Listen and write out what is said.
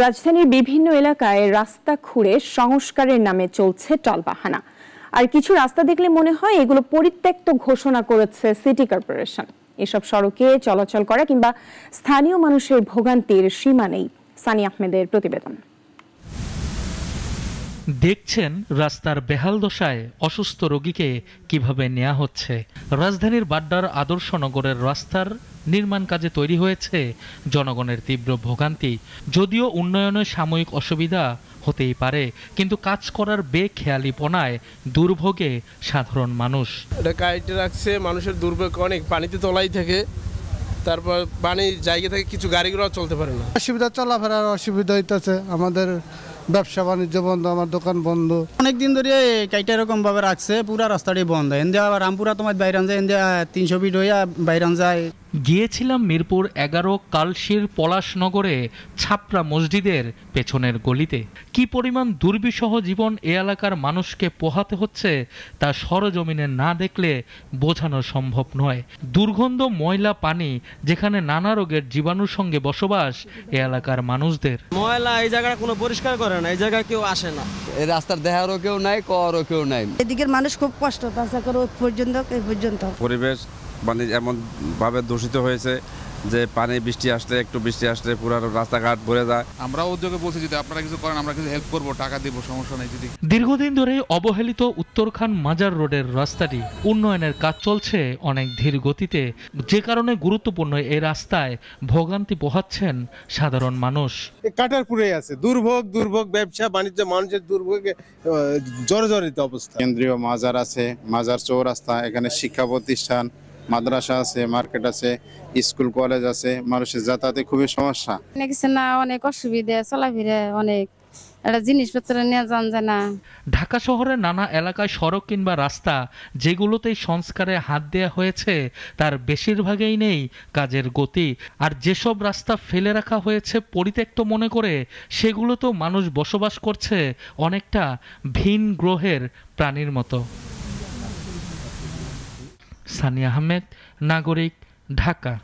রাজধানীর বিভিন্ন এলাকায় রাস্তা খুঁড়ে সংস্কারের নামে চলছে টালবাহানা। আর কিছু রাস্তা দেখলে মনে হয় এগুলো পরিত্যক্ত ঘোষণা করেছে সিটি কর্পোরেশন। এসব সড়কে চলাচল করা কিংবা স্থানীয় মানুষের ভোগান্তির সীমা নেই। সানি আহমেদের প্রতিবেদন। দেখছেন রাস্তার বেহাল দশায় অসুস্থ রোগীকে কিভাবে নেওয়া হচ্ছে। রাজধানীর বাড্ডার আদর্শনগরের রাস্তার নির্মাণ কাজে তৈরি হয়েছে জনগণের তীব্র ভোগান্তি। যদিও উন্নয়নের সাময়িক অসুবিধা হতেই পারে, কিন্তু কাজ করার বেখেয়ালিপনায় দুর্ভোগে সাধারণ মানুষ। এটা কাইটে রাখছে, মানুষের দুর্ভোগ অনেক, পানিতে তলাই থাকে, তারপর পানির জায়গা থেকে কিছু গাড়িগুলো চলতে পারে না। অসুবিধা, চলাফেরার অসুবিধা হইতেছে, আমাদের ব্যবসা বাণিজ্য বন্ধ, আমার দোকান বন্ধ। অনেকদিন ধরে কাইটা এরকম ভাবে রাখছে, পুরা রাস্তাটি বন্ধ। এনদে আবার রামপুরা তোমার বাইরান যায়, এনদে 300 ফিট হইয়া বাইরান যায়। গিয়েছিলাম মিরপুর 11 কালশির পলাশনগরে ছাপড়া মসজিদের পেছনের গলিতে। কি পরিমাণ দুর্বিষহ জীবন এ এলাকার মানুষকে পোহাতে হচ্ছে তা সরজমিনে না দেখলে বোঝানো সম্ভব নয়। দুর্গন্ধ ময়লা পানি, যেখানে নানা রোগের জীবাণুর সঙ্গে বসবাস এ এলাকার মানুষদের। ময়লা এই জায়গাটা কোনো পরিষ্কার করে না, এই জায়গায় কেউ আসে না। এই রাস্তার দেখারও কেউ নাই, করও কেউ নাই। এদিকের মানুষ খুব কষ্ট পাচ্ছে, পর্যন্ত পরিবেশ মানে এমন ভাবে দূষিত হয়েছে যে পানি বৃষ্টি আসলে পুরো রাস্তাঘাট ভরে যায়। আমরা উদ্যোগে বলছি যদি আপনারা কিছু করেন আমরা কিছু হেল্প করব, টাকা দেব, সমস্যা নেই। যদি দীর্ঘদিন ধরে অবহেলিত উত্তরখান মাজার রোডের রাস্তাটি উন্নয়নের কাজ চলছে অনেক ধীর গতিতে, যে কারণে গুরুত্বপূর্ণ এই রাস্তায় ভোগান্তি পোহাচ্ছেন সাধারণ মানুষ। কাটার পুরে আছে, দুর্ভোগ ব্যবসা বাণিজ্য, মানুষের দুর্ভোগে জর্জরিত অবস্থা। কেন্দ্রীয় মাজার আছে, মাজার চৌরাস্তা, এখানে শিক্ষা প্রতিষ্ঠান, মাদ্রাসা আছে, মার্কেট আছে, স্কুল কলেজ আছে, মানুষের যাতায়াতে খুবই সমস্যা। অনেক অসুবিধা, চলাফেরা অনেক, একটা জিনিসপত্র নিয়ে যান যায় না। ঢাকা শহরের নানা এলাকায় সড়ক কিংবা রাস্তা যেগুলোতেই সংস্কারে হাত দেওয়া হয়েছে তার বেশিরভাগেই নেই কাজের গতি। আর যেসব রাস্তা ফেলে রাখা হয়েছে পরিত্যক্ত মনে করে, সেগুলোতেও মানুষ বসবাস করছে অনেকটা ভিন গ্রহের প্রাণীর মতো। সানি আহমেদ, নাগরিক, ঢাকা।